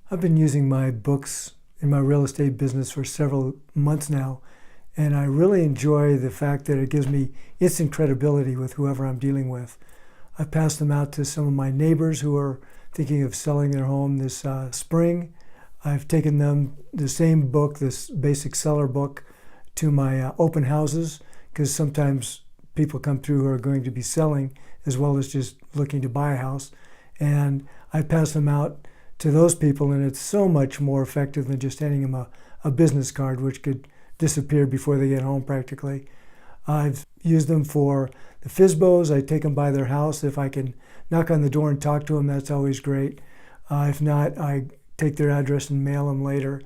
I've been using my books in my real estate business for several months now, and I really enjoy the fact that it gives me instant credibility with whoever I'm dealing with. I've passed them out to some of my neighbors who are thinking of selling their home this spring. I've taken them the same book, this basic seller book, to my open houses, because sometimes people come through who are going to be selling as well as just looking to buy a house. And I pass them out to those people, and it's so much more effective than just handing them a business card, which could disappear before they get home practically. I've used them for the FSBOs. I take them by their house. If I can knock on the door and talk to them, that's always great. If not, I take their address and mail them later.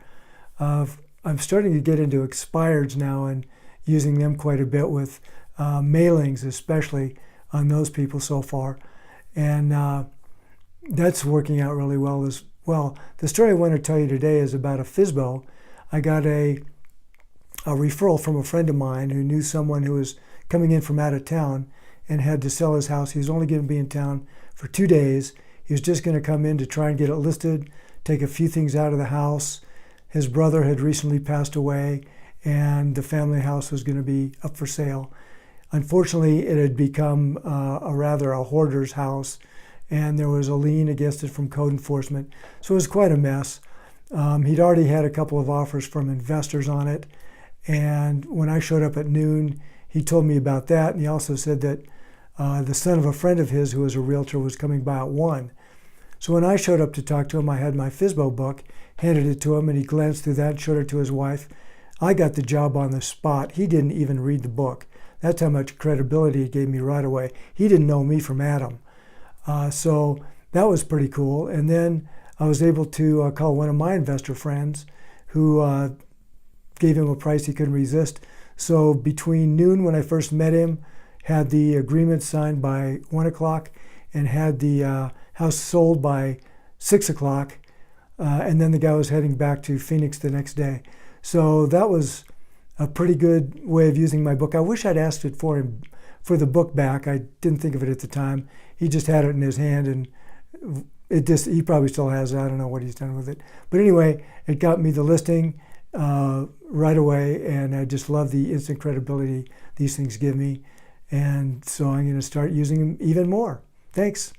I'm starting to get into expireds now and using them quite a bit with mailings, especially on those people so far. And that's working out really well as well. The story I want to tell you today is about a FSBO. I got a referral from a friend of mine who knew someone who was coming in from out of town and had to sell his house. He was only going to be in town for 2 days. He was just going to come in to try and get it listed, take a few things out of the house. His brother had recently passed away, and the family house was going to be up for sale. Unfortunately, it had become a hoarder's house, and there was a lien against it from code enforcement. So it was quite a mess. He'd already had a couple of offers from investors on it, and when I showed up at noon, he told me about that, and he also said that the son of a friend of his who was a realtor was coming by at 1. So when I showed up to talk to him, I had my FSBO book, handed it to him, and he glanced through that and showed it to his wife. I got the job on the spot. He didn't even read the book. That's how much credibility it gave me right away. He didn't know me from Adam. So that was pretty cool. And then I was able to call one of my investor friends who gave him a price he couldn't resist. So between noon when I first met him, had the agreement signed by 1 o'clock, and had the house sold by 6 o'clock. And then the guy was heading back to Phoenix the next day. So that was a pretty good way of using my book. I wish I'd asked it for him for the book back. I didn't think of it at the time. He just had it in his hand, and he probably still has it. I don't know what he's done with it. But anyway, it got me the listing right away, and I just love the instant credibility these things give me. And so I'm going to start using them even more. Thanks.